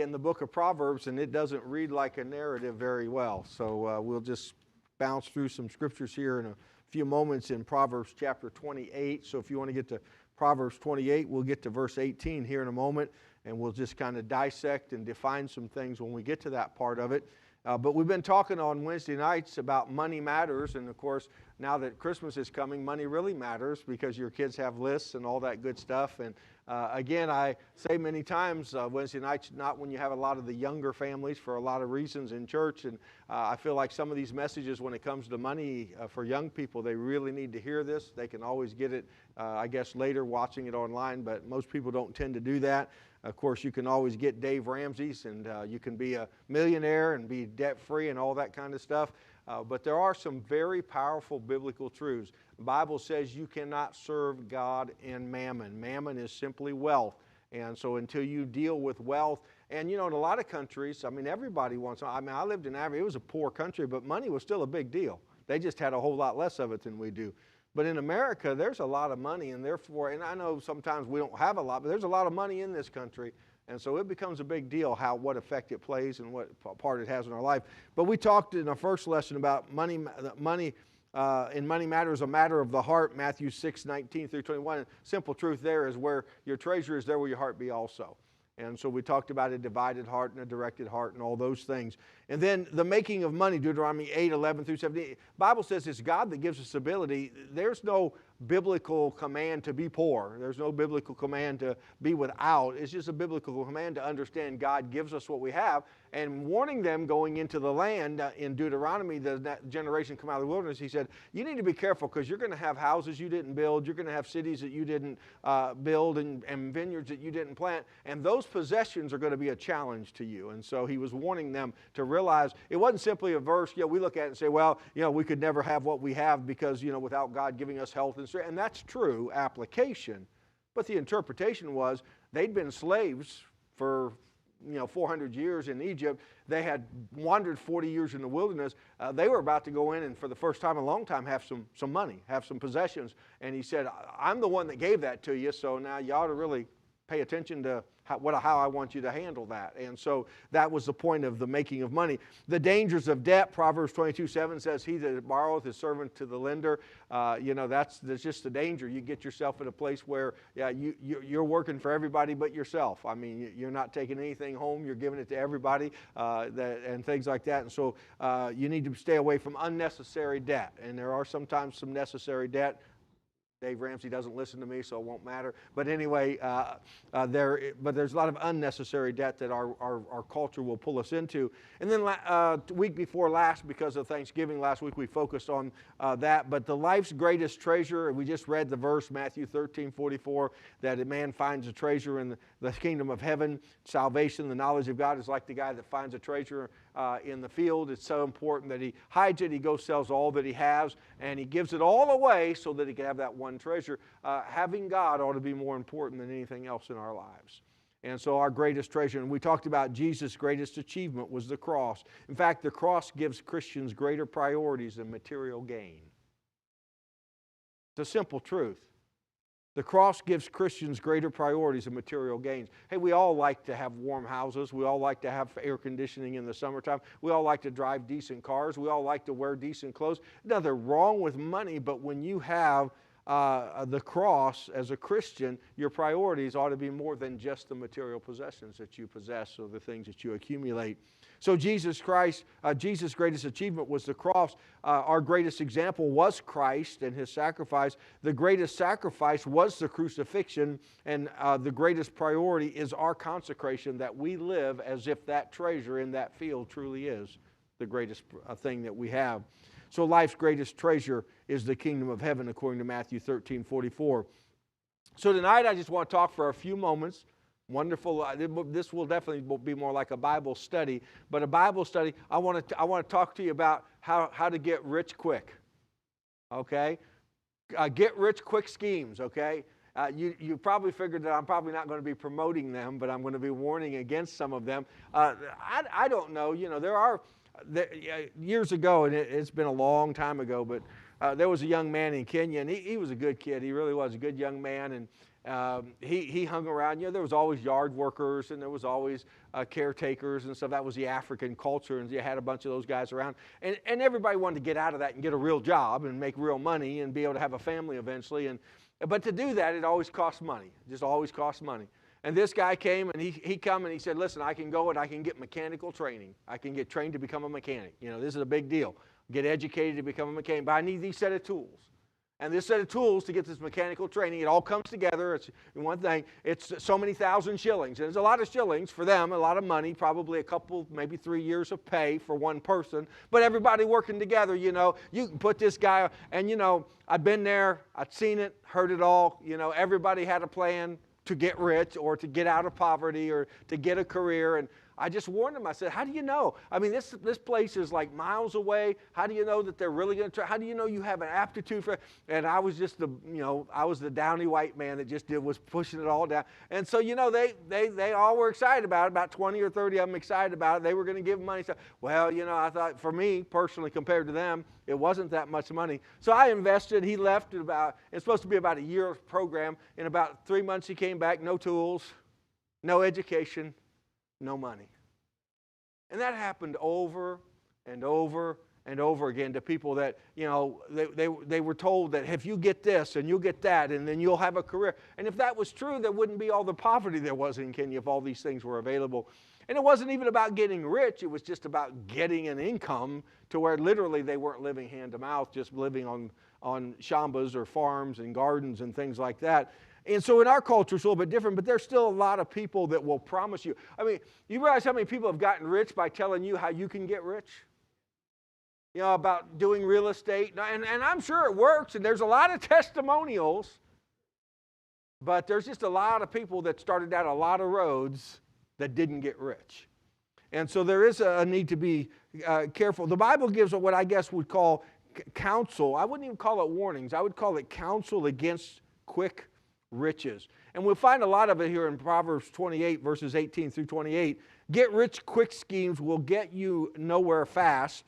in the book of Proverbs, and it doesn't read like a narrative very well. So we'll just bounce through some scriptures here in a few moments in Proverbs chapter 28. So if you want to get to Proverbs 28, we'll get to verse 18 here in a moment, and we'll just kind of dissect and define some things when we get to that part of it. But we've been talking on Wednesday nights about money matters, and of course, now that Christmas is coming, money really matters because your kids have lists and all that good stuff. And again, I say many times, Wednesday nights, not when you have a lot of the younger families for a lot of reasons in church. And I feel like some of these messages when it comes to money for young people, they really need to hear this. They can always get it, I guess, later watching it online, but most people don't tend to do that. Of course, you can always get Dave Ramsey's, and you can be a millionaire and be debt-free and all that kind of stuff. But there are some very powerful biblical truths. The Bible says you cannot serve God and mammon. Mammon is simply wealth. And so until you deal with wealth, and you know, in a lot of countries, I mean, everybody wants, I mean, I lived in Africa, it was a poor country, but money was still a big deal. They just had a whole lot less of it than we do. But in America, there's a lot of money, and therefore, and I know sometimes we don't have a lot, but there's a lot of money in this country. And so it becomes a big deal what effect it plays and what part it has in our life. But we talked in our first lesson about money in Money Matters, a matter of the heart, Matthew 6:19 through 21. Simple truth there is where your treasure is, there will your heart be also. And so we talked about a divided heart and a directed heart and all those things. And then the making of money, Deuteronomy 8:11 through 17. The Bible says it's God that gives us ability. There's no biblical command to be poor. There's no biblical command to be without. It's just a biblical command to understand God gives us what we have. And warning them going into the land in Deuteronomy, that generation come out of the wilderness, he said, you need to be careful because you're going to have houses you didn't build. You're going to have cities that you didn't build and vineyards that you didn't plant. And those possessions are going to be a challenge to you. And so he was warning them to realize it wasn't simply a verse. We look at it and say, well, we could never have what we have because, without God giving us health and strength. And that's true application. But the interpretation was they'd been slaves for 400 years in Egypt. They had wandered 40 years in the wilderness. They were about to go in and for the first time in a long time have some money, have some possessions. And he said, I'm the one that gave that to you, so now you ought to really pay attention to how I want you to handle that. And so that was the point of the making of money. The dangers of debt, Proverbs 22:7 says, he that borroweth is servant to the lender. That's just the danger. You get yourself in a place where you're working for everybody but yourself. I mean, you're not taking anything home. You're giving it to everybody and things like that. And so you need to stay away from unnecessary debt. And there are sometimes some necessary debt. Dave Ramsey doesn't listen to me, so it won't matter. But anyway, there's a lot of unnecessary debt that our culture will pull us into. And then week before last, because of Thanksgiving last week, we focused on that. But the life's greatest treasure, we just read the verse, Matthew 13:44, that a man finds a treasure in the kingdom of heaven. Salvation, the knowledge of God is like the guy that finds a treasure in the field. It's so important that he hides it, he goes sells all that he has, and he gives it all away so that he can have that one treasure. Having God ought to be more important than anything else in our lives. And so our greatest treasure, and we talked about Jesus' greatest achievement was the cross. In fact, the cross gives Christians greater priorities than material gain. It's a simple truth. The cross gives Christians greater priorities than material gains. Hey, we all like to have warm houses. We all like to have air conditioning in the summertime. We all like to drive decent cars. We all like to wear decent clothes. Nothing wrong with money, but when you have the cross as a Christian, your priorities ought to be more than just the material possessions that you possess or the things that you accumulate. So Jesus Christ, Jesus' greatest achievement was the cross. Our greatest example was Christ and His sacrifice. The greatest sacrifice was the crucifixion, and the greatest priority is our consecration, that we live as if that treasure in that field truly is the greatest thing that we have. So life's greatest treasure is the kingdom of heaven, according to Matthew 13:44. So tonight I just want to talk for a few moments. Wonderful. This will definitely be more like a Bible study. But a Bible study, I want to talk to you about how to get rich quick. Okay? Get rich quick schemes, okay? You probably figured that I'm probably not going to be promoting them, but I'm going to be warning against some of them. I don't know. Years ago, and it's been a long time ago, but there was a young man in Kenya, and he was a good kid. He really was a good young man, he hung around. There was always yard workers and there was always caretakers and stuff. That was the African culture, and you had a bunch of those guys around. And everybody wanted to get out of that and get a real job and make real money and be able to have a family eventually. But to do that, it always cost money. It just always cost money. And this guy came, and he come and he said, listen, I can go and I can get mechanical training. I can get trained to become a mechanic. This is a big deal. Get educated to become a mechanic. But I need these set of tools. And this set of tools to get this mechanical training, it all comes together. It's one thing. It's so many thousand shillings. And it's a lot of shillings for them, a lot of money, probably a couple, maybe 3 years of pay for one person. But everybody working together, you can put this guy, and I've been there, I've seen it, heard it all. Everybody had a plan to get rich or to get out of poverty or to get a career. And I just warned them. I said, how do you know? I mean, this place is like miles away. How do you know that they're really going to try? How do you know you have an aptitude for it? And I was just I was the downy white man that was pushing it all down. And so, they all were excited about it. About 20 or 30 of them excited about it. They were going to give money. So, well, I thought for me personally, compared to them, it wasn't that much money. So I invested. He left it's supposed to be about a year program. In about 3 months, he came back, no tools, no education, no money. And that happened over and over and over again to people that, they were told that if you get this and you'll get that and then you'll have a career. And if that was true, there wouldn't be all the poverty there was in Kenya if all these things were available. And it wasn't even about getting rich. It was just about getting an income to where literally they weren't living hand to mouth, just living on shambas or farms and gardens and things like that. And so in our culture, it's a little bit different, but there's still a lot of people that will promise you. I mean, you realize how many people have gotten rich by telling you how you can get rich? About doing real estate. And I'm sure it works, and there's a lot of testimonials, but there's just a lot of people that started down a lot of roads that didn't get rich. And so there is a need to be careful. The Bible gives what I guess would call counsel. I wouldn't even call it warnings. I would call it counsel against quick riches. And we'll find a lot of it here in Proverbs 28, verses 18 through 28. Get rich quick schemes will get you nowhere fast.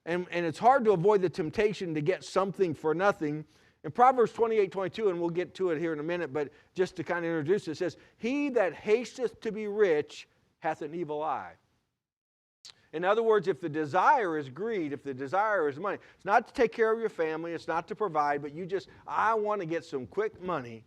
And it's hard to avoid the temptation to get something for nothing. In Proverbs 28:22, and we'll get to it here in a minute, but just to kind of introduce it, says, he that hasteth to be rich hath an evil eye. In other words, if the desire is greed, if the desire is money, it's not to take care of your family, it's not to provide, but I want to get some quick money.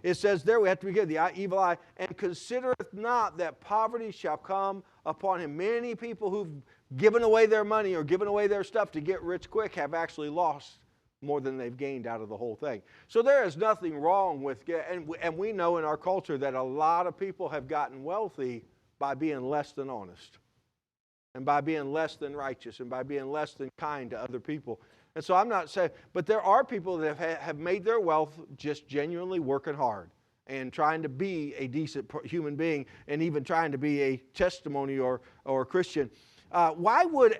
It says there we have to be good, the evil eye, and considereth not that poverty shall come upon him. Many people who've given away their money or given away their stuff to get rich quick have actually lost more than they've gained out of the whole thing. So there is nothing wrong with, and we know in our culture that a lot of people have gotten wealthy by being less than honest, and by being less than righteous, and by being less than kind to other people. And so I'm not saying, but there are people that have made their wealth just genuinely working hard and trying to be a decent human being and even trying to be a testimony or a Christian. Why would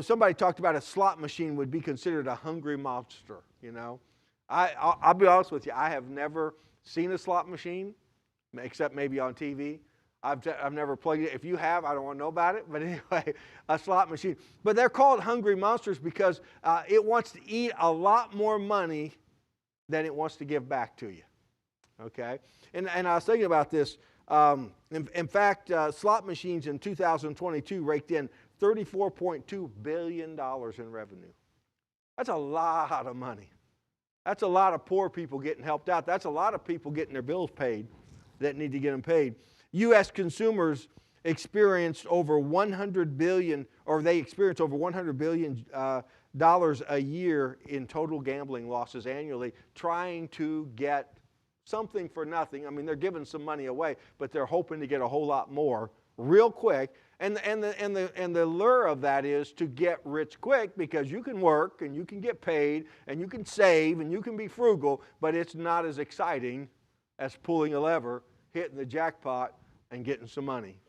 somebody talked about a slot machine would be considered a hungry monster, I'll be honest with you. I have never seen a slot machine, except maybe on TV. I've never played it. If you have, I don't want to know about it. But anyway, a slot machine. But they're called hungry monsters because it wants to eat a lot more money than it wants to give back to you. Okay? And I was thinking about this. In fact, slot machines in 2022 raked in $34.2 billion in revenue. That's a lot of money. That's a lot of poor people getting helped out. That's a lot of people getting their bills paid that need to get them paid. U.S. consumers experienced over $100 billion, or they experience over $100 billion a year in total gambling losses annually, trying to get something for nothing. I mean, they're giving some money away, but they're hoping to get a whole lot more real quick. And the lure of that is to get rich quick, because you can work and you can get paid and you can save and you can be frugal, but it's not as exciting as pulling a lever, hitting the jackpot, and getting some money.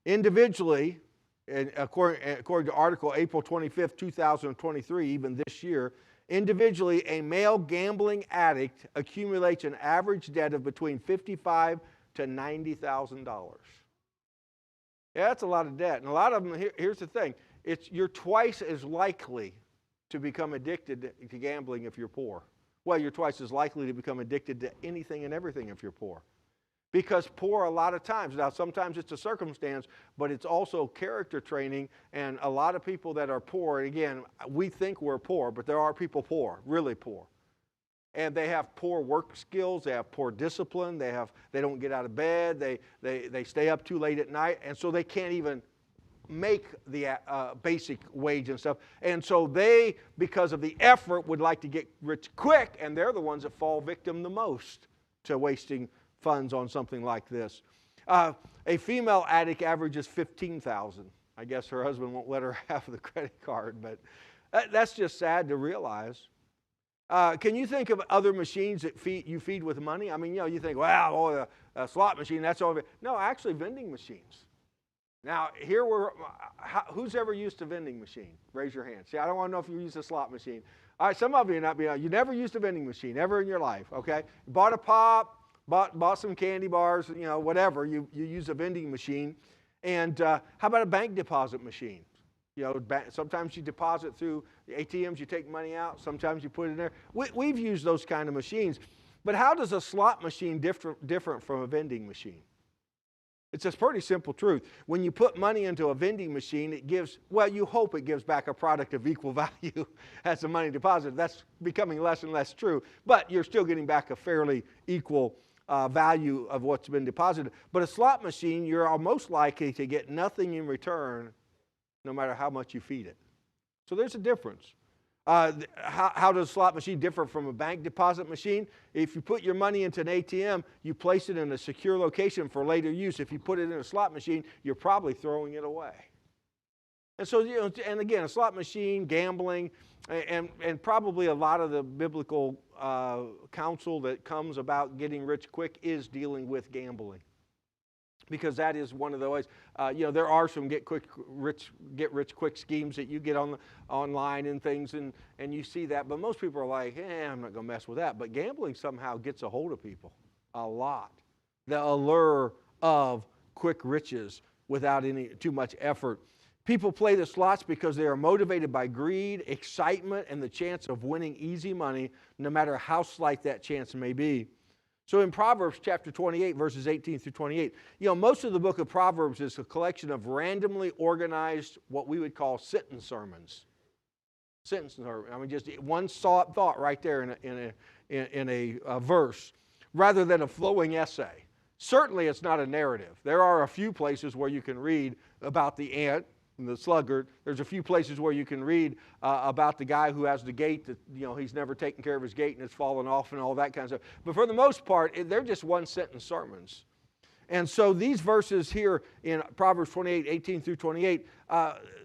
Individually, and according to article April 25th, 2023, even this year, individually, a male gambling addict accumulates an average debt of between $55,000 to $90,000. Yeah, that's a lot of debt. And a lot of them, here's the thing, you're twice as likely to become addicted to gambling if you're poor. Well, you're twice as likely to become addicted to anything and everything if you're poor. Because poor a lot of times, now sometimes it's a circumstance, but it's also character training, and a lot of people that are poor, and again, we think we're poor, but there are people poor, really poor. And they have poor work skills, they have poor discipline, they don't get out of bed, they stay up too late at night, and so they can't even make the basic wage and stuff. And so they, because of the effort, would like to get rich quick, and they're the ones that fall victim the most to wasting funds on something like this. A female addict averages $15,000. I guess her husband won't let her have the credit card, but that's just sad to realize. Can you think of other machines that you feed with money? I mean, you think, well, a slot machine, that's all. No, actually, vending machines. Now, who's ever used a vending machine? Raise your hand. See, I don't want to know if you use a slot machine. All right, some of you you never used a vending machine ever in your life, okay? Bought a pop, bought some candy bars, whatever. You use a vending machine. And how about a bank deposit machine? Sometimes you deposit through the ATMs, you take money out. Sometimes you put it in there. We've used those kind of machines. But how does a slot machine different from a vending machine? It's a pretty simple truth. When you put money into a vending machine, you hope it gives back a product of equal value as a money deposit. That's becoming less and less true. But you're still getting back a fairly equal value of what's been deposited. But a slot machine, you're almost likely to get nothing in return no matter how much you feed it. So there's a difference. How does a slot machine differ from a bank deposit machine? If you put your money into an ATM, you place it in a secure location for later use. If you put it in a slot machine, you're probably throwing it away. And so, and again, a slot machine, gambling, and probably a lot of the biblical counsel that comes about getting rich quick is dealing with gambling. Because that is one of the ways. There are some get rich quick schemes that you get online and things, and you see that. But most people are like, I'm not going to mess with that. But gambling somehow gets a hold of people a lot. The allure of quick riches without too much effort. People play the slots because they are motivated by greed, excitement, and the chance of winning easy money, no matter how slight that chance may be. So in Proverbs chapter 28, verses 18 through 28, most of the book of Proverbs is a collection of randomly organized, what we would call sentence sermons. Sentence sermons. I mean, just one thought right there in a verse, rather than a flowing essay. Certainly it's not a narrative. There are a few places where you can read about the ant and the sluggard. There's a few places where you can read about the guy who has the gate that, he's never taken care of his gate and it's fallen off and all that kind of stuff. But for the most part, they're just one-sentence sermons. And so these verses here in Proverbs 28, 18 through 28,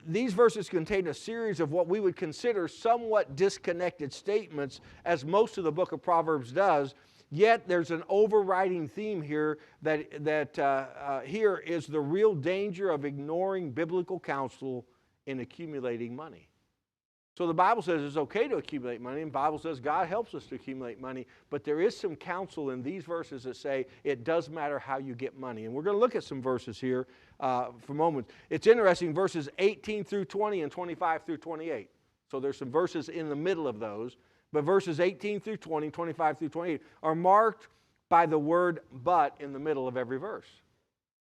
these verses contain a series of what we would consider somewhat disconnected statements, as most of the book of Proverbs does. Yet there's an overriding theme here that here is the real danger of ignoring biblical counsel in accumulating money. So the Bible says it's okay to accumulate money, and the Bible says God helps us to accumulate money, but there is some counsel in these verses that say it does matter how you get money. And we're going to look at some verses here for a moment. It's interesting, verses 18 through 20 and 25 through 28. So there's some verses in the middle of those. But verses 18 through 20, 25 through 28 are marked by the word but in the middle of every verse.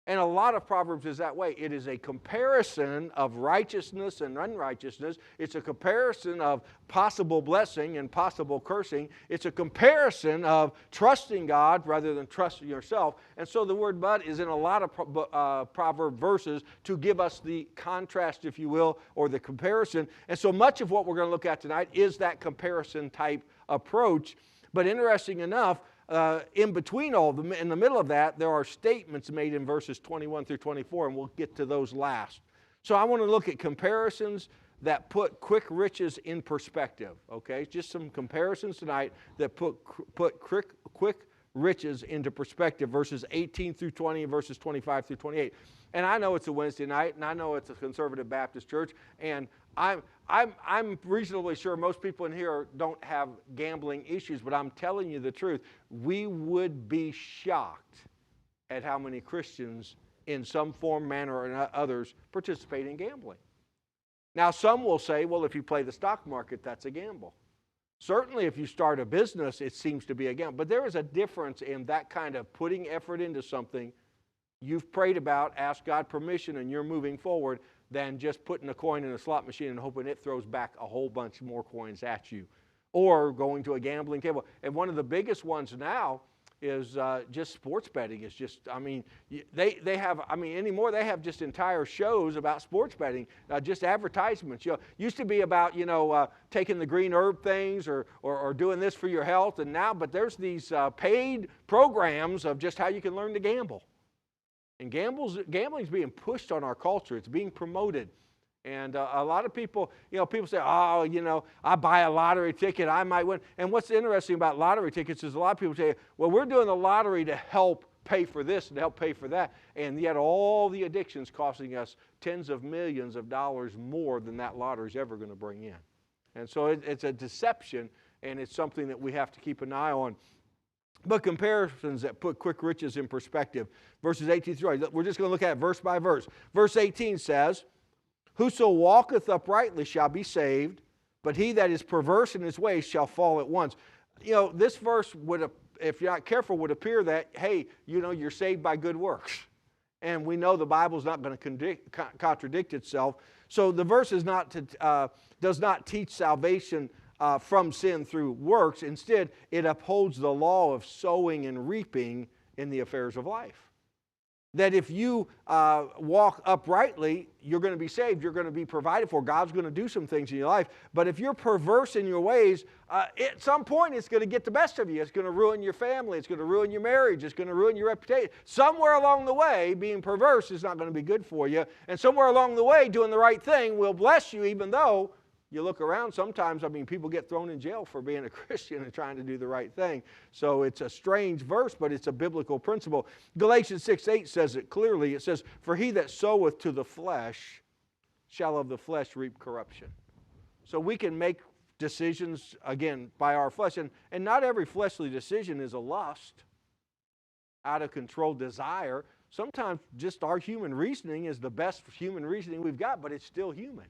And a lot of Proverbs is that way. It is a comparison of righteousness and unrighteousness. It's a comparison of possible blessing and possible cursing. It's a comparison of trusting God rather than trusting yourself. And so the word but is in a lot of Proverb verses to give us the contrast, if you will, or the comparison. And so much of what we're going to look at tonight is that comparison type approach. But interesting enough, in between all of them, in the middle of that, there are statements made in verses 21 through 24, and we'll get to those last. So I want to look at comparisons that put quick riches in perspective, okay? Just some comparisons tonight that put quick riches into perspective, verses 18 through 20 and verses 25 through 28. And I know it's a Wednesday night, and I know it's a conservative Baptist church, and I'm reasonably sure most people in here don't have gambling issues, but I'm telling you the truth. We would be shocked at how many Christians in some form, manner, or others participate in gambling. Now, some will say, well, if you play the stock market, that's a gamble. Certainly if you start a business, it seems to be a gamble. But there is a difference in that kind of putting effort into something you've prayed about, asked God permission, and you're moving forward, than just putting a coin in a slot machine and hoping it throws back a whole bunch more coins at you. Or going to a gambling table. And one of the biggest ones now is just sports betting. Is just, I mean, they have, I mean, anymore they have just entire shows about sports betting, just advertisements. You know, used to be about, taking the green herb things or doing this for your health, and now, but there's these paid programs of just how you can learn to gamble. And gambling is being pushed on our culture. It's being promoted. And a lot of people, people say, oh, I buy a lottery ticket, I might win. And what's interesting about lottery tickets is a lot of people say, well, we're doing the lottery to help pay for this and to help pay for that. And yet all the addictions costing us tens of millions of dollars more than that lottery is ever going to bring in. And so it's a deception, and it's something that we have to keep an eye on. But comparisons that put quick riches in perspective. Verses 18 through 20. We're just going to look at it verse by verse. Verse 18 says, whoso walketh uprightly shall be saved, but he that is perverse in his ways shall fall at once. This verse would, if you're not careful, would appear that, hey, you're saved by good works. And we know the Bible's not going to contradict itself. So the verse does not teach salvation from sin through works. Instead, it upholds the law of sowing and reaping in the affairs of life. That if you walk uprightly, you're going to be saved, you're going to be provided for, God's going to do some things in your life. But if you're perverse in your ways, at some point it's going to get the best of you. It's going to ruin your family, it's going to ruin your marriage, it's going to ruin your reputation. Somewhere along the way, being perverse is not going to be good for you. And somewhere along the way, doing the right thing will bless you, even though you look around sometimes, people get thrown in jail for being a Christian and trying to do the right thing. So it's a strange verse, but it's a biblical principle. Galatians 6:8 says it clearly. It says, for he that soweth to the flesh shall of the flesh reap corruption. So we can make decisions, again, by our flesh. And not every fleshly decision is a lust, out of control desire. Sometimes just our human reasoning is the best human reasoning we've got, but it's still human.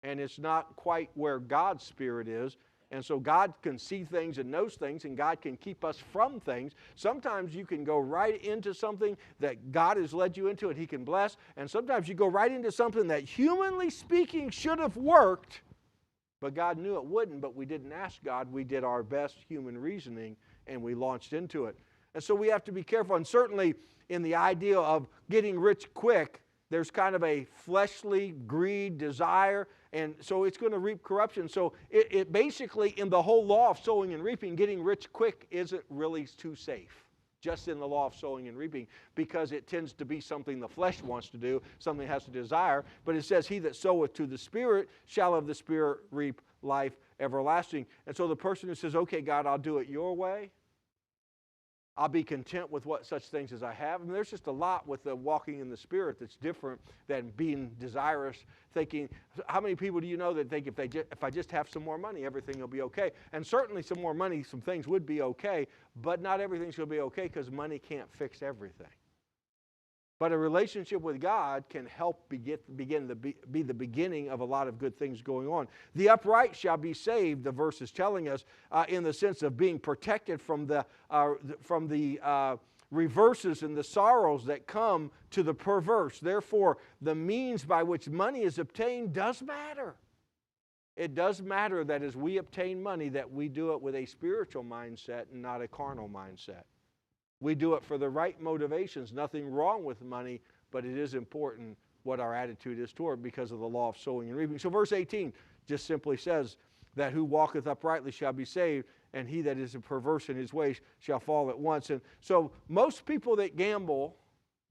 And it's not quite where God's Spirit is. And so God can see things and knows things, and God can keep us from things. Sometimes you can go right into something that God has led you into and He can bless. And sometimes you go right into something that, humanly speaking, should have worked, but God knew it wouldn't, but we didn't ask God. We did our best human reasoning, and we launched into it. And so we have to be careful. And certainly in the idea of getting rich quick, there's kind of a fleshly greed, desire, and so it's going to reap corruption. So it basically, in the whole law of sowing and reaping, getting rich quick isn't really too safe, just in the law of sowing and reaping, because it tends to be something the flesh wants to do, something it has to desire. But it says, he that soweth to the Spirit shall of the Spirit reap life everlasting. And so the person who says, okay, God, I'll do it your way, I'll be content with what such things as I have. And there's just a lot with the walking in the Spirit that's different than being desirous, thinking, how many people do you know that think if I just have some more money, everything will be okay? And certainly some more money, some things would be okay, but not everything's going to be okay because money can't fix everything. But a relationship with God can help be the beginning of a lot of good things going on. The upright shall be saved, the verse is telling us, in the sense of being protected from the reverses and the sorrows that come to the perverse. Therefore, the means by which money is obtained does matter. It does matter that as we obtain money, that we do it with a spiritual mindset and not a carnal mindset. We do it for the right motivations. Nothing wrong with money, but it is important what our attitude is toward because of the law of sowing and reaping. So verse 18 just simply says that who walketh uprightly shall be saved, and he that is perverse in his ways shall fall at once. And so most people that gamble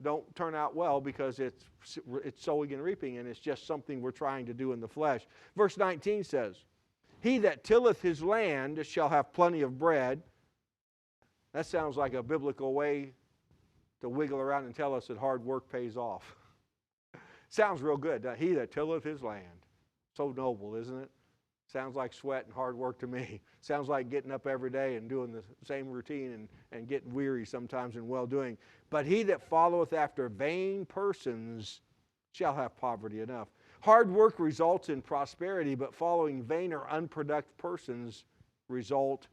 don't turn out well because it's sowing and reaping, and it's just something we're trying to do in the flesh. Verse 19 says, he that tilleth his land shall have plenty of bread. That sounds like a biblical way to wiggle around and tell us that hard work pays off. Sounds real good. He that tilleth his land. So noble, isn't it? Sounds like sweat and hard work to me. Sounds like getting up every day and doing the same routine and getting weary sometimes in well-doing. But he that followeth after vain persons shall have poverty enough. Hard work results in prosperity, but following vain or unproductive persons result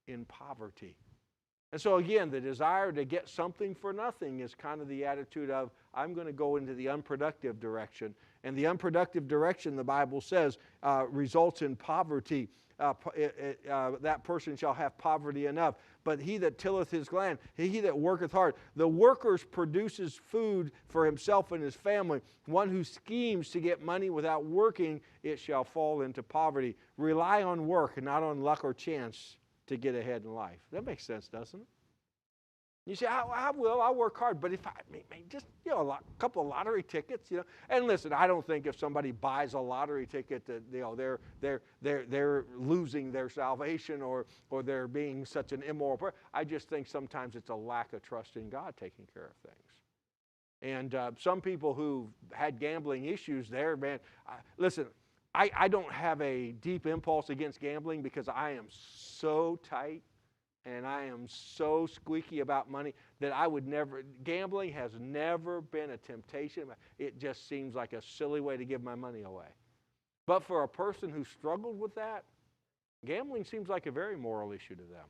in poverty. And so again, the desire to get something for nothing is kind of the attitude of, I'm going to go into the unproductive direction. And the unproductive direction, the Bible says, results in poverty. That person shall have poverty enough. But he that tilleth his land, he that worketh hard. The worker produces food for himself and his family. One who schemes to get money without working, it shall fall into poverty. Rely on work and not on luck or chance to get ahead in life. That makes sense, doesn't it? You say, I will, I'll work hard, but if I just, a couple of lottery tickets, And listen, I don't think if somebody buys a lottery ticket that, they're losing their salvation or they're being such an immoral person. I just think sometimes it's a lack of trust in God taking care of things. And some people who've had gambling issues there, man, listen, I don't have a deep impulse against gambling because I am so tight and I am so squeaky about money that I would never, gambling has never been a temptation. It just seems like a silly way to give my money away. But for a person who struggled with that, gambling seems like a very moral issue to them.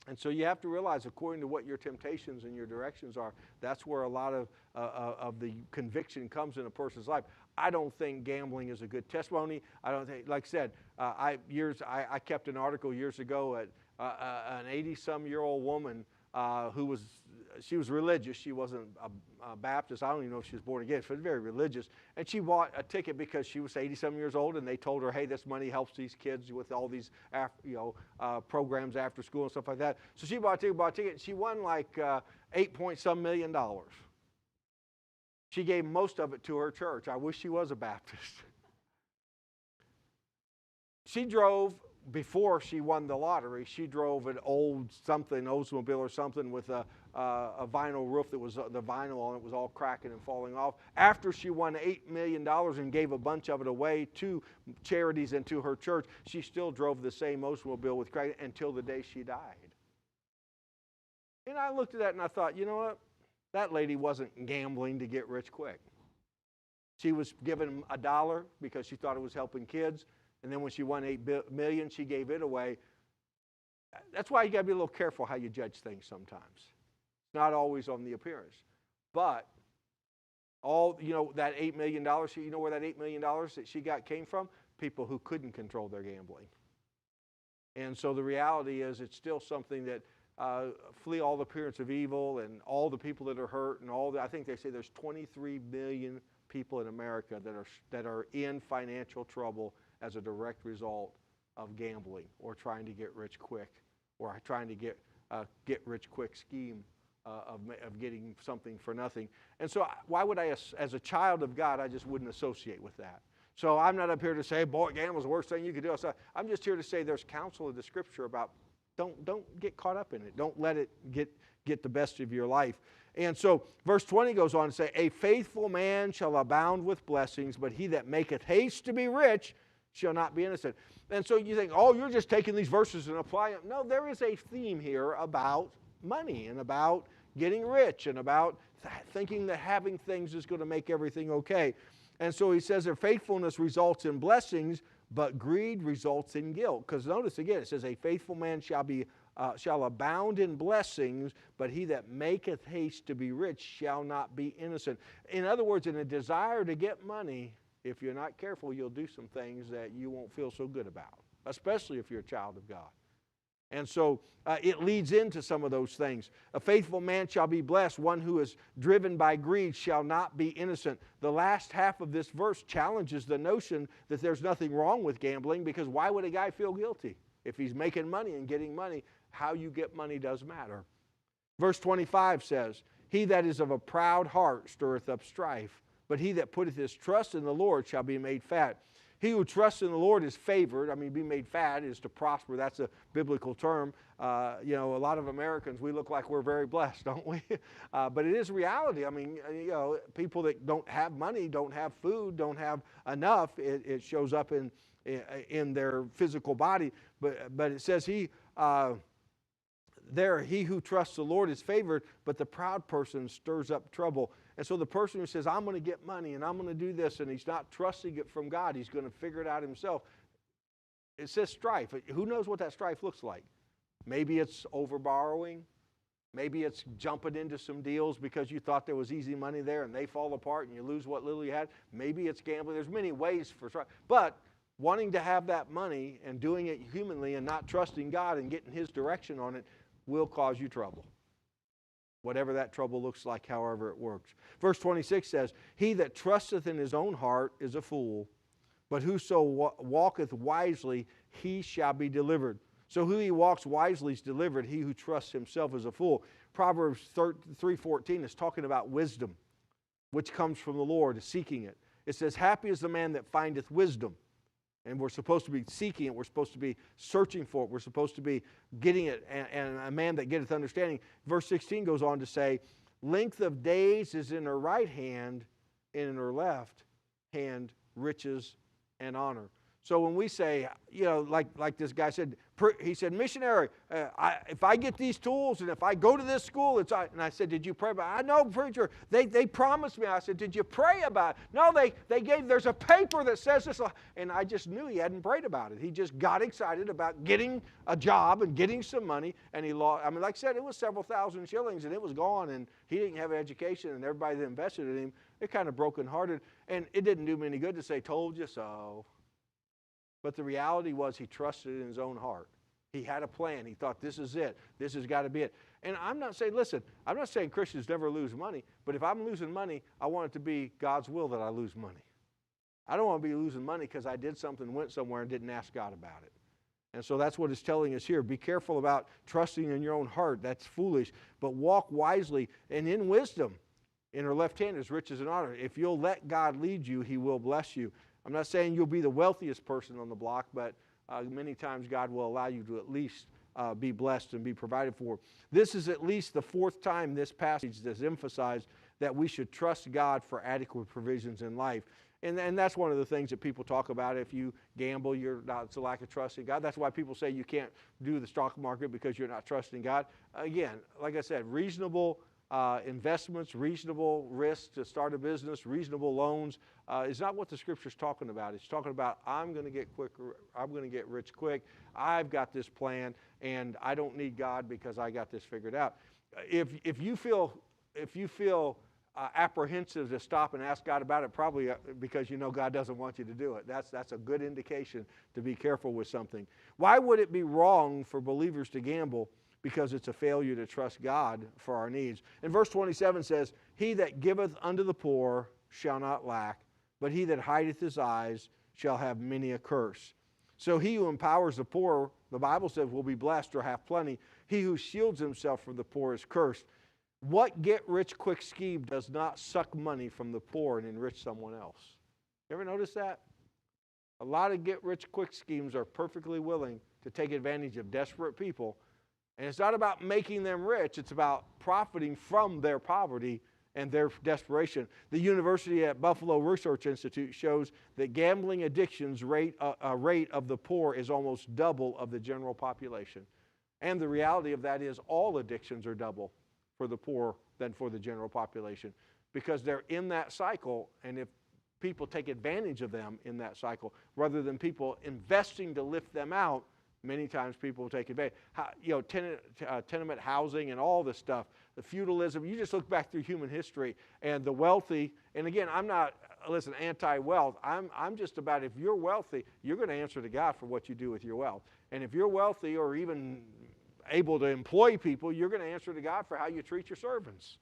And so you have to realize, according to what your temptations and your directions are, that's where a lot of the conviction comes in a person's life. I don't think gambling is a good testimony. I don't think, like I said, I kept an article years ago at an 80-some-year-old woman she was religious. She wasn't a Baptist. I don't even know if she was born again. She was very religious. And she bought a ticket because she was 80-some years old, and they told her, hey, this money helps these kids with all these programs after school and stuff like that. So she bought a ticket, and she won like $8-point-some million. She gave most of it to her church. I wish she was a Baptist. She drove, before she won the lottery, she drove an Oldsmobile or something with a vinyl roof that was the vinyl on it was all cracking and falling off. After she won $8 million and gave a bunch of it away to charities and to her church, she still drove the same Oldsmobile with crack until the day she died. And I looked at that and I thought, you know what? That lady wasn't gambling to get rich quick. She was giving $1 because she thought it was helping kids. And then when she won $8 million, she gave it away. That's why you got to be a little careful how you judge things sometimes. It's not always on the appearance. But that $8 million, you know where that $8 million that she got came from? People who couldn't control their gambling. And so the reality is it's still something that flee all the appearance of evil and all the people that are hurt and I think they say there's 23 million people in America that are in financial trouble as a direct result of gambling or trying to get rich quick or trying to get rich quick scheme of getting something for nothing. And so why would I, as a child of God, I just wouldn't associate with that. So I'm not up here to say, boy, gambling's the worst thing you could do. So I'm just here to say there's counsel in the Scripture about don't get caught up in it. Don't let it get the best of your life. And so verse 20 goes on to say, a faithful man shall abound with blessings, but he that maketh haste to be rich shall not be innocent. And so you think, oh, you're just taking these verses and applying them. No, there is a theme here about money and about getting rich and about thinking that having things is going to make everything okay. And so he says their faithfulness results in blessings, but greed results in guilt. Because notice again, it says a faithful man shall abound in blessings, but he that maketh haste to be rich shall not be innocent. In other words, in a desire to get money, if you're not careful, you'll do some things that you won't feel so good about, especially if you're a child of God. And so it leads into some of those things. A faithful man shall be blessed. One who is driven by greed shall not be innocent. The last half of this verse challenges the notion that there's nothing wrong with gambling, because why would a guy feel guilty? If he's making money and getting money, how you get money does matter. Verse 25 says, he that is of a proud heart stirreth up strife, but he that putteth his trust in the Lord shall be made fat. He who trusts in the Lord is favored. Be made fat is to prosper. That's a biblical term. A lot of Americans, we look like we're very blessed, don't we? But it is reality. People that don't have money, don't have food, don't have enough. It shows up in their physical body. But it says he who trusts the Lord is favored, but the proud person stirs up trouble. And so the person who says, I'm going to get money and I'm going to do this, and he's not trusting it from God, he's going to figure it out himself, It says strife. Who knows what that strife looks like? Maybe it's overborrowing. Maybe it's jumping into some deals because you thought there was easy money there and they fall apart and you lose what little you had. Maybe it's gambling. There's many ways for strife. But wanting to have that money and doing it humanly and not trusting God and getting His direction on it will cause you trouble. Whatever that trouble looks like, however it works. Verse 26 says, he that trusteth in his own heart is a fool, but whoso walketh wisely, he shall be delivered. So who he walks wisely is delivered. He who trusts himself is a fool. Proverbs 3:14 is talking about wisdom, which comes from the Lord, seeking it. It says, happy is the man that findeth wisdom. And we're supposed to be seeking it. We're supposed to be searching for it. We're supposed to be getting it. And a man that getteth understanding. Verse 16 goes on to say, length of days is in her right hand, and in her left hand riches and honor. So when we say, like this guy said, he said, missionary, if I get these tools and if I go to this school, and I said, did you pray about it? I know, preacher, they promised me. I said, did you pray about it? No, there's a paper that says this. And I just knew he hadn't prayed about it. He just got excited about getting a job and getting some money, and he lost. I mean, like I said, it was several thousand shillings, and it was gone, and he didn't have an education, and everybody that invested in him, they're kind of brokenhearted, and it didn't do me any good to say, told you so. But the reality was he trusted in his own heart. He had a plan. He thought, this is it. This has got to be it. And I'm not saying Christians never lose money, but if I'm losing money, I want it to be God's will that I lose money. I don't want to be losing money because I did something, went somewhere, and didn't ask God about it. And so that's what it's telling us here. Be careful about trusting in your own heart. That's foolish. But walk wisely and in wisdom. In her left hand is riches and honor. If you'll let God lead you, He will bless you. I'm not saying you'll be the wealthiest person on the block, but many times God will allow you to at least be blessed and be provided for. This is at least the fourth time this passage has emphasized that we should trust God for adequate provisions in life. And that's one of the things that people talk about. If you gamble, it's a lack of trust in God. That's why people say you can't do the stock market because you're not trusting God. Again, like I said, reasonable investments, reasonable risks to start a business, reasonable loans is not what the Scripture's talking about. It's talking about I'm going to get rich quick. I've got this plan, and I don't need God because I got this figured out. If you feel apprehensive to stop and ask God about it, probably because you know God doesn't want you to do it. That's a good indication to be careful with something. Why would it be wrong for believers to gamble? Because it's a failure to trust God for our needs. And verse 27 says, he that giveth unto the poor shall not lack, but he that hideth his eyes shall have many a curse. So he who empowers the poor, the Bible says, will be blessed or have plenty. He who shields himself from the poor is cursed. What get-rich-quick scheme does not suck money from the poor and enrich someone else? You ever notice that? A lot of get-rich-quick schemes are perfectly willing to take advantage of desperate people. And it's not about making them rich. It's about profiting from their poverty and their desperation. The University at Buffalo Research Institute shows that gambling addictions rate of the poor is almost double of the general population. And the reality of that is all addictions are double for the poor than for the general population because they're in that cycle, and if people take advantage of them in that cycle rather than people investing to lift them out, many times people will take advantage. Tenement housing and all this stuff, the feudalism, you just look back through human history and the wealthy, and again, I'm not, anti-wealth. I'm just about if you're wealthy, you're going to answer to God for what you do with your wealth. And if you're wealthy or even able to employ people, you're going to answer to God for how you treat your servants.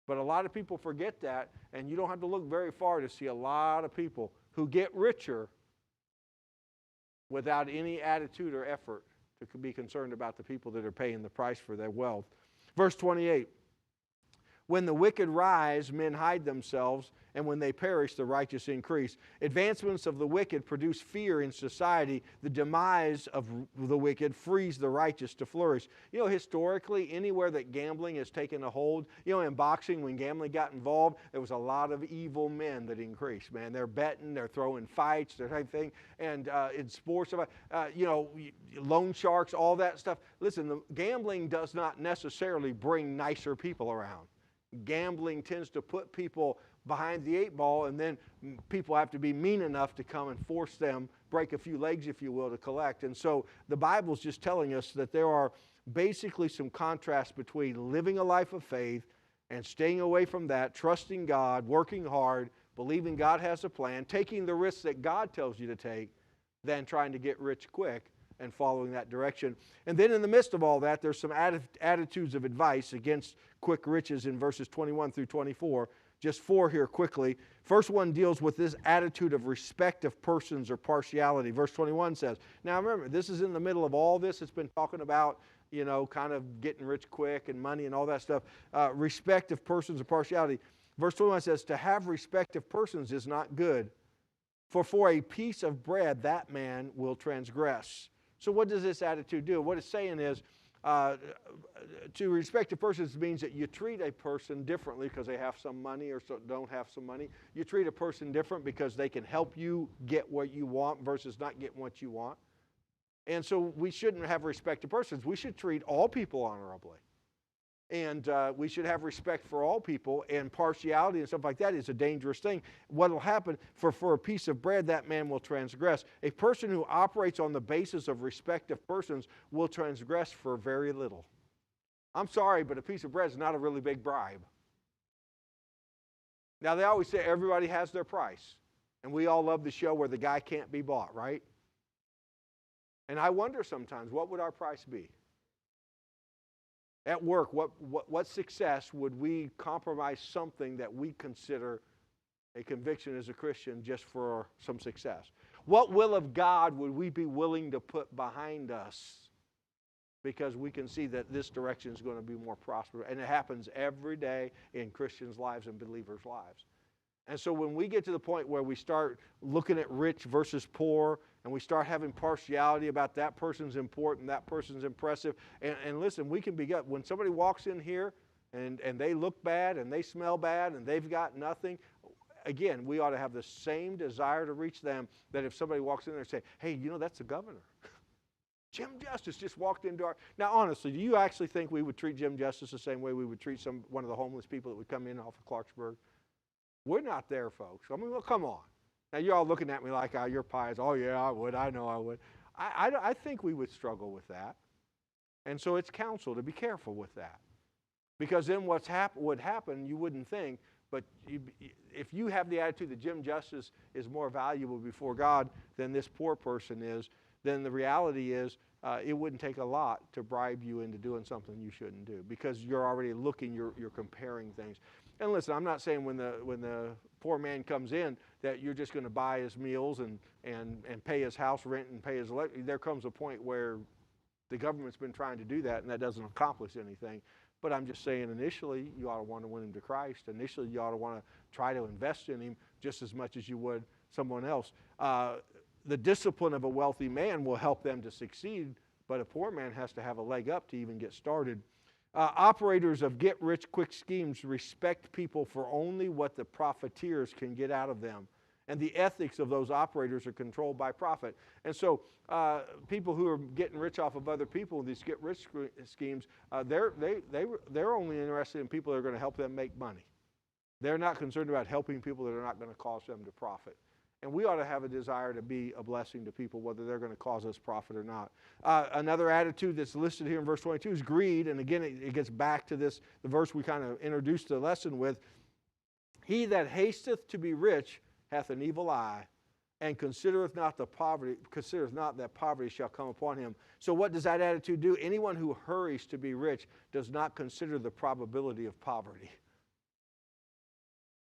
But a lot of people forget that, and you don't have to look very far to see a lot of people who get richer without any attitude or effort to be concerned about the people that are paying the price for their wealth. Verse 28, when the wicked rise, men hide themselves, and when they perish, the righteous increase. Advancements of the wicked produce fear in society. The demise of the wicked frees the righteous to flourish. Historically, anywhere that gambling has taken a hold, in boxing, when gambling got involved, there was a lot of evil men that increased, man. They're betting, they're throwing fights, that type of thing. And in sports, loan sharks, all that stuff. Listen, the gambling does not necessarily bring nicer people around. Gambling tends to put people behind the eight ball, and then people have to be mean enough to come and force them, break a few legs, if you will, to collect. And so the Bible's just telling us that there are basically some contrasts between living a life of faith and staying away from that, trusting God, working hard, believing God has a plan, taking the risks that God tells you to take, than trying to get rich quick and following that direction. And then in the midst of all that, there's some attitudes of advice against quick riches in verses 21 through 24. Just 4 here quickly. First one deals with this attitude of respect of persons or partiality. Verse 21 says, now remember, this is in the middle of all this. It's been talking about, kind of getting rich quick and money and all that stuff. Respect of persons or partiality. Verse 21 says, to have respect of persons is not good, for a piece of bread that man will transgress. So what does this attitude do? What it's saying is, to respect a person means that you treat a person differently because they have some money or don't have some money. You treat a person different because they can help you get what you want versus not getting what you want. And so we shouldn't have respect to persons. We should treat all people honorably. And we should have respect for all people, and partiality and stuff like that is a dangerous thing. What will happen, for a piece of bread, that man will transgress. A person who operates on the basis of respect of persons will transgress for very little. I'm sorry, but a piece of bread is not a really big bribe. Now, they always say everybody has their price. And we all love the show where the guy can't be bought, right? And I wonder sometimes, what would our price be? At work, what success would we compromise something that we consider a conviction as a Christian just for some success? What will of God would we be willing to put behind us because we can see that this direction is going to be more prosperous? And it happens every day in Christians' lives and believers' lives. And so when we get to the point where we start looking at rich versus poor, and we start having partiality about that person's important, that person's impressive, and listen, we can be good. When somebody walks in here and they look bad and they smell bad and they've got nothing, again, we ought to have the same desire to reach them that if somebody walks in there and say, hey, that's the governor. Jim Justice just walked into our... Now, honestly, do you actually think we would treat Jim Justice the same way we would treat one of the homeless people that would come in off of Clarksburg? We're not there, folks. I mean, well, come on. Now, you're all looking at me like, you're pious. Oh, yeah, I would. I know I would. I think we would struggle with that. And so it's counsel to be careful with that. Because then would happen, you wouldn't think, but if you have the attitude that Jim Justice is more valuable before God than this poor person is, then the reality is it wouldn't take a lot to bribe you into doing something you shouldn't do, because you're already looking, you're comparing things. And listen, I'm not saying when the poor man comes in that you're just going to buy his meals and pay his house rent and pay his electricity. There comes a point where the government's been trying to do that, and that doesn't accomplish anything. But I'm just saying, initially, you ought to want to win him to Christ. Initially, you ought to want to try to invest in him just as much as you would someone else. The discipline of a wealthy man will help them to succeed, but a poor man has to have a leg up to even get started. Operators of get-rich-quick schemes respect people for only what the profiteers can get out of them. And the ethics of those operators are controlled by profit. And so people who are getting rich off of other people, these get-rich schemes, they're only interested in people that are going to help them make money. They're not concerned about helping people that are not going to cause them to profit. And we ought to have a desire to be a blessing to people, whether they're going to cause us profit or not. Another attitude that's listed here in verse 22 is greed. And again, it gets back to the verse we kind of introduced the lesson with. He that hasteth to be rich hath an evil eye, and considereth not that poverty shall come upon him. So what does that attitude do? Anyone who hurries to be rich does not consider the probability of poverty.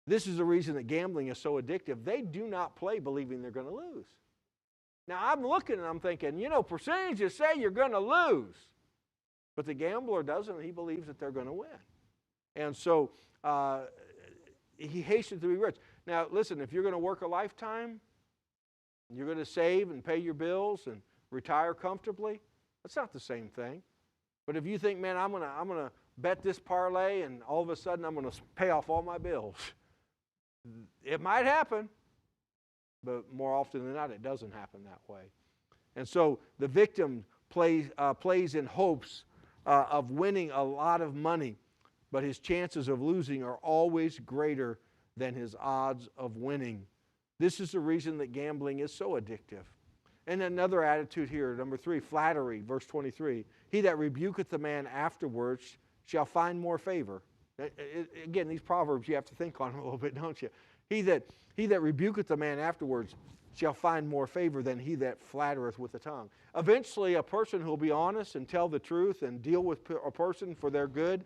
This is the reason that gambling is so addictive. They do not play believing they're going to lose. Now, I'm looking and I'm thinking, percentages say you're going to lose. But the gambler doesn't. He believes that they're going to win. And so he hastens to be rich. Now, listen, if you're going to work a lifetime, you're going to save and pay your bills and retire comfortably, that's not the same thing. But if you think, man, I'm going to bet this parlay and all of a sudden I'm going to pay off all my bills, it might happen, but more often than not, it doesn't happen that way. And so the victim plays in hopes of winning a lot of money. but his chances of losing are always greater than his odds of winning. This is the reason that gambling is so addictive. And another attitude here, number 3, flattery, verse 23. He that rebuketh the man afterwards shall find more favor. Again, these proverbs, you have to think on them a little bit, don't you? He that rebuketh the man afterwards shall find more favor than he that flattereth with the tongue. Eventually, a person who will be honest and tell the truth and deal with a person for their good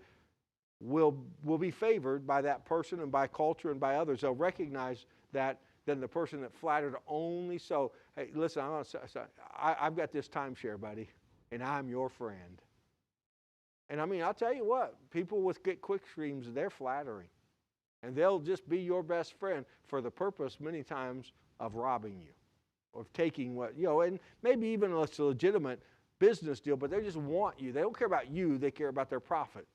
will be favored by that person and by culture and by others. They'll recognize that than the person that flattered only so. Hey, listen, I've got this timeshare, buddy, and I'm your friend. And I mean, I'll tell you what, people with get quick streams, they're flattering. And they'll just be your best friend for the purpose many times of robbing you or taking what, and maybe even it's a legitimate business deal, but they just want you. They don't care about you, they care about their profit.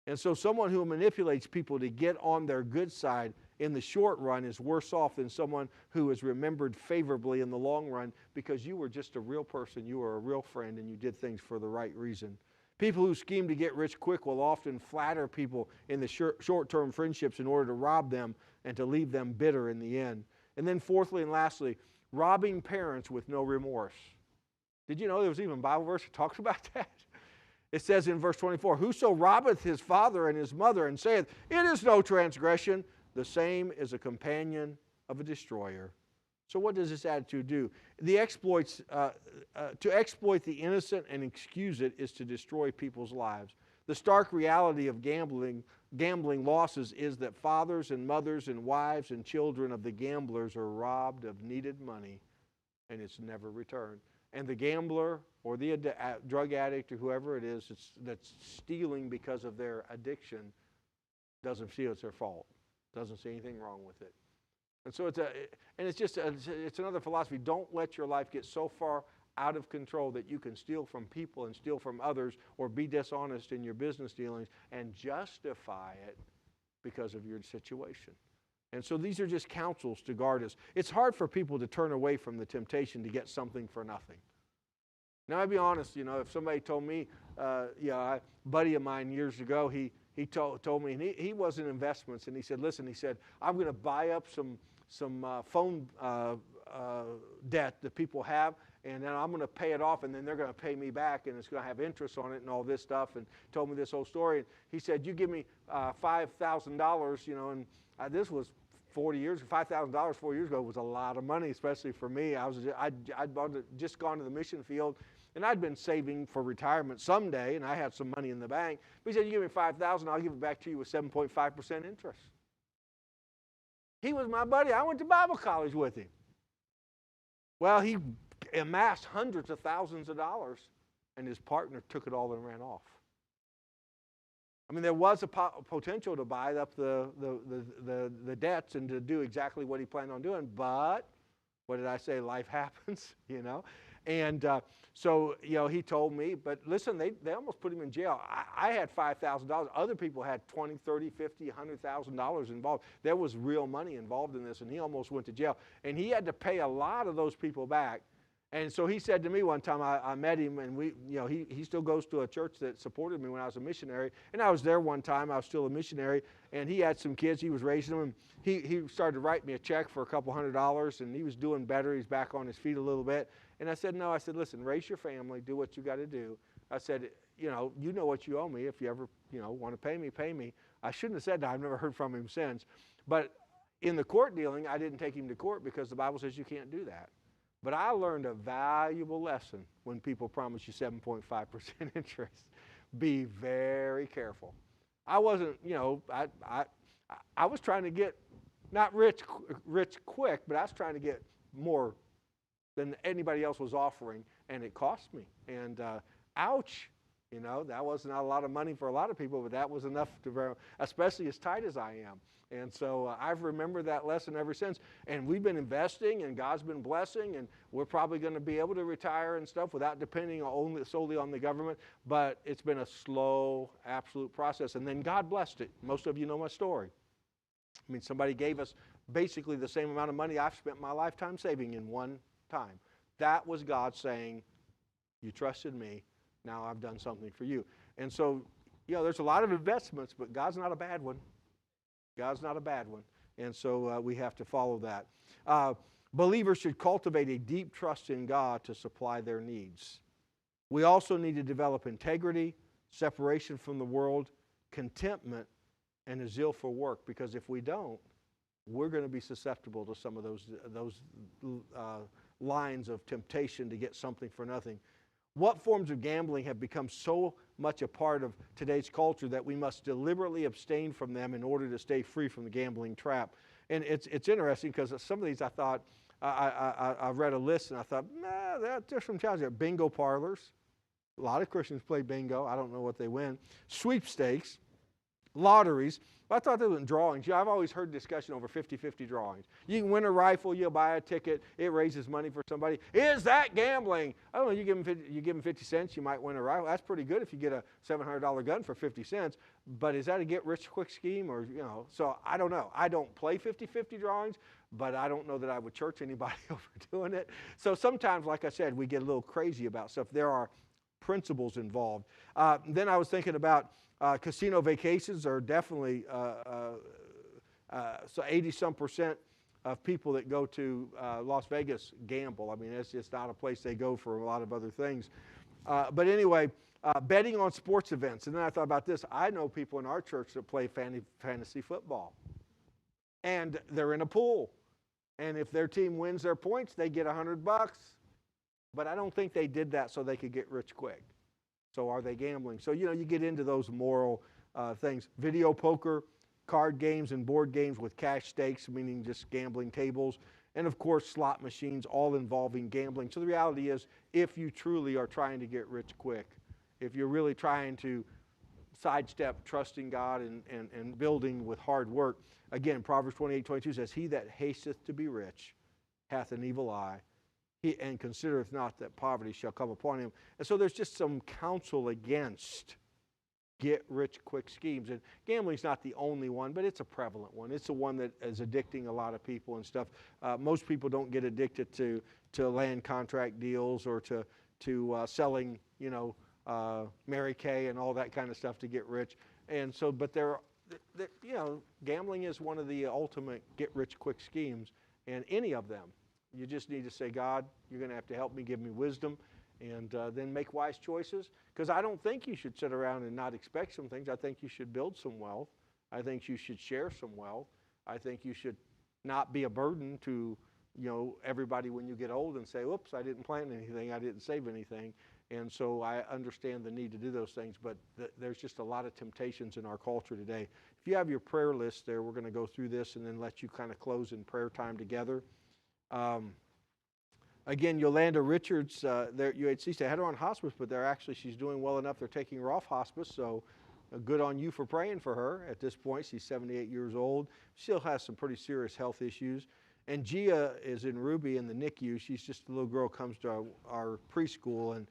And so someone who manipulates people to get on their good side in the short run is worse off than someone who is remembered favorably in the long run because you were just a real person, you were a real friend, and you did things for the right reason. People who scheme to get rich quick will often flatter people in the short-term friendships in order to rob them and to leave them bitter in the end. And then fourthly and lastly, robbing parents with no remorse. Did you know there was even a Bible verse that talks about that? It says in verse 24, whoso robbeth his father and his mother and saith, it is no transgression, the same is a companion of a destroyer. So what does this attitude do? To exploit the innocent and excuse it is to destroy people's lives. The stark reality of gambling losses is that fathers and mothers and wives and children of the gamblers are robbed of needed money, and it's never returned. And the gambler or the drug addict or whoever it is that's stealing because of their addiction doesn't feel it's their fault, doesn't see anything wrong with it. And so it's another philosophy. Don't let your life get so far out of control that you can steal from people and steal from others or be dishonest in your business dealings and justify it because of your situation. And so these are just counsels to guard us. It's hard for people to turn away from the temptation to get something for nothing. Now, I'll be honest, if somebody told me, a buddy of mine years ago, he told me, and he was in investments, and he said, listen, I'm going to buy up some phone debt that people have, and then I'm going to pay it off, and then they're going to pay me back, and it's going to have interest on it and all this stuff, and told me this whole story. And he said, you give me $5,000, and this was 40 years, $5,000 4 years ago was a lot of money, especially for me. I'd just gone to the mission field, and I'd been saving for retirement someday, and I had some money in the bank. But he said, you give me $5,000, I'll give it back to you with 7.5% interest. He was my buddy. I went to Bible college with him. Well, he amassed hundreds of thousands of dollars, and his partner took it all and ran off. I mean, there was a potential to buy up the debts and to do exactly what he planned on doing, but what did I say? Life happens, And so, he told me, but listen, they almost put him in jail. I had $5,000. Other people had $20,000, $30,000, $50,000, $100,000 involved. There was real money involved in this, and he almost went to jail. And he had to pay a lot of those people back. And so he said to me one time, I met him, and he still goes to a church that supported me when I was a missionary. And I was there one time. I was still a missionary, and he had some kids. He was raising them. And he started to write me a check for a couple $100, and he was doing better. He's back on his feet a little bit. And I said, no. I said, listen, raise your family. Do what you got to do. I said, you know what you owe me. If you ever, want to pay me, pay me. I shouldn't have said that. I've never heard from him since. But in the court dealing, I didn't take him to court because the Bible says you can't do that. But I learned a valuable lesson when people promise you 7.5% interest. Be very careful. I wasn't, I was trying to get, not rich quick, but I was trying to get more than anybody else was offering, and it cost me. And ouch, that was not a lot of money for a lot of people, but that was enough to, especially as tight as I am. And so I've remembered that lesson ever since. And we've been investing, and God's been blessing, and we're probably going to be able to retire and stuff without depending solely on the government. But it's been a slow, absolute process. And then God blessed it. Most of you know my story. I mean, somebody gave us basically the same amount of money I've spent my lifetime saving in one time. That was God saying, you trusted me, now I've done something for you. And so, there's a lot of investments, but God's not a bad one. God's not a bad one. And so we have to follow that. Believers should cultivate a deep trust in God to supply their needs. We also need to develop integrity, separation from the world, contentment, and a zeal for work. Because if we don't, we're going to be susceptible to some of those lines of temptation to get something for nothing. What forms of gambling have become so much a part of today's culture that we must deliberately abstain from them in order to stay free from the gambling trap? And it's interesting because some of these I thought, I read a list and I thought, there's some challenges there. Bingo parlors. A lot of Christians play bingo. I don't know what they win. Sweepstakes. Lotteries. I thought they were drawings. I've always heard discussion over 50-50 drawings. You can win a rifle, you'll buy a ticket, it raises money for somebody. Is that gambling? I don't know, you give them 50 cents, you might win a rifle. That's pretty good if you get a $700 gun for 50 cents. But is that a get-rich-quick scheme? Or, so I don't know. I don't play 50-50 drawings, but I don't know that I would church anybody over doing it. So sometimes, like I said, we get a little crazy about stuff. There are principles involved. Then I was thinking about casino vacations are definitely, so 80-some% of people that go to Las Vegas gamble. I mean, it's just not a place they go for a lot of other things. But anyway, betting on sports events. And then I thought about this. I know people in our church that play fantasy football. And they're in a pool. And if their team wins their points, they get $100. But I don't think they did that so they could get rich quick. So are they gambling? So, you get into those moral things. Video poker, card games and board games with cash stakes, meaning just gambling tables. And, of course, slot machines, all involving gambling. So the reality is, if you truly are trying to get rich quick, if you're really trying to sidestep trusting God and building with hard work, again, Proverbs 28:22 says, he that hasteth to be rich hath an evil eye, and considereth not that poverty shall come upon him. And so there's just some counsel against get-rich-quick schemes. And gambling's not the only one, but it's a prevalent one. It's the one that is addicting a lot of people and stuff. Most people don't get addicted to land contract deals or to selling, Mary Kay and all that kind of stuff to get rich. And so, but gambling is one of the ultimate get-rich-quick schemes, and any of them. You just need to say, God, you're going to have to help me, give me wisdom, and then make wise choices. Because I don't think you should sit around and not expect some things. I think you should build some wealth. I think you should share some wealth. I think you should not be a burden to, everybody when you get old and say, whoops, I didn't plant anything, I didn't save anything. And so I understand the need to do those things, but there's just a lot of temptations in our culture today. If you have your prayer list there, we're going to go through this and then let you kind of close in prayer time together. Again, Yolanda Richards, UHC, they had her on hospice, but she's doing well enough. They're taking her off hospice, so good on you for praying for her. At this point, she's 78 years old. Still has some pretty serious health issues. And Gia is in Ruby in the NICU. She's just a little girl, comes to our preschool and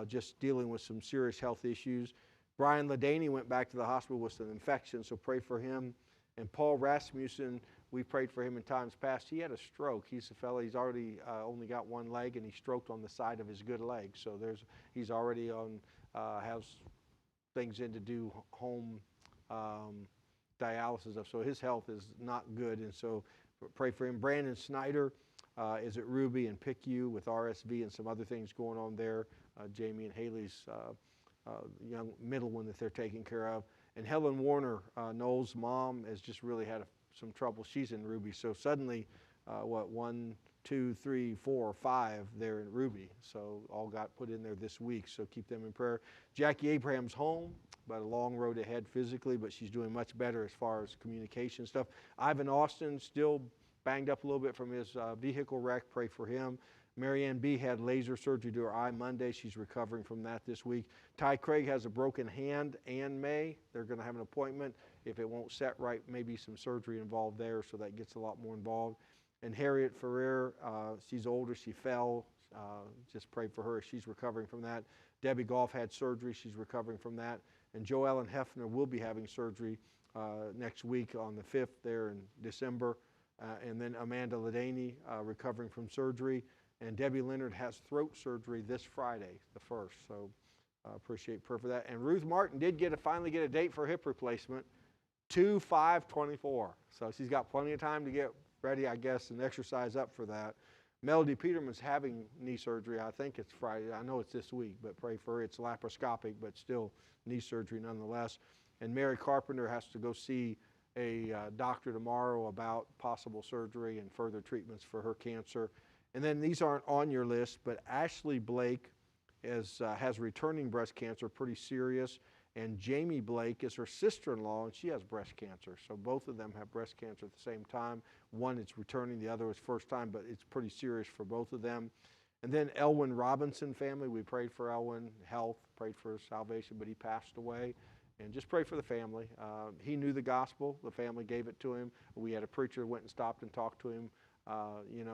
just dealing with some serious health issues. Brian Ladaney went back to the hospital with an infection, so pray for him. And Paul Rasmussen, we prayed for him in times past. He had a stroke. He's a fellow, he's already only got one leg, and he stroked on the side of his good leg. So he's already on, has things in to do home dialysis stuff. So his health is not good, and so pray for him. Brandon Snyder is at Ruby and PICU with RSV and some other things going on there. Jamie and Haley's young middle one that they're taking care of. And Helen Warner, Noel's mom, has just really had some trouble. She's in Ruby. So suddenly, 1, 2, 3, 4, 5, they're in Ruby. So all got put in there this week. So keep them in prayer. Jackie Abraham's home, but a long road ahead physically, but she's doing much better as far as communication stuff. Ivan Austin, still banged up a little bit from his vehicle wreck. Pray for him. Marianne B. had laser surgery to her eye Monday. She's recovering from that this week. Ty Craig has a broken hand and May. They're going to have an appointment. If it won't set right, maybe some surgery involved there, so that gets a lot more involved. And Harriet Ferrer, she's older. She fell. Just pray for her. She's recovering from that. Debbie Goff had surgery. She's recovering from that. And Joe Ellen Hefner will be having surgery next week on the 5th there in December. And then Amanda Ladaney recovering from surgery. And Debbie Leonard has throat surgery this Friday, the 1st. So Appreciate prayer for that. And Ruth Martin did finally get a date for hip replacement, 2/5/24. So she's got plenty of time to get ready, I guess, and exercise up for that. Melody Peterman's having knee surgery. I think it's Friday. I know it's this week, but pray for her. It's laparoscopic, but still knee surgery nonetheless. And Mary Carpenter has to go see a doctor tomorrow about possible surgery and further treatments for her cancer. And then these aren't on your list, but Ashley Blake has returning breast cancer, pretty serious. And Jamie Blake is her sister-in-law, and she has breast cancer. So both of them have breast cancer at the same time. One is returning, the other is first time, but it's pretty serious for both of them. And then Elwin Robinson family, we prayed for Elwin, health, prayed for his salvation, but he passed away. And just pray for the family. He knew the gospel. The family gave it to him. We had a preacher who went and stopped and talked to him,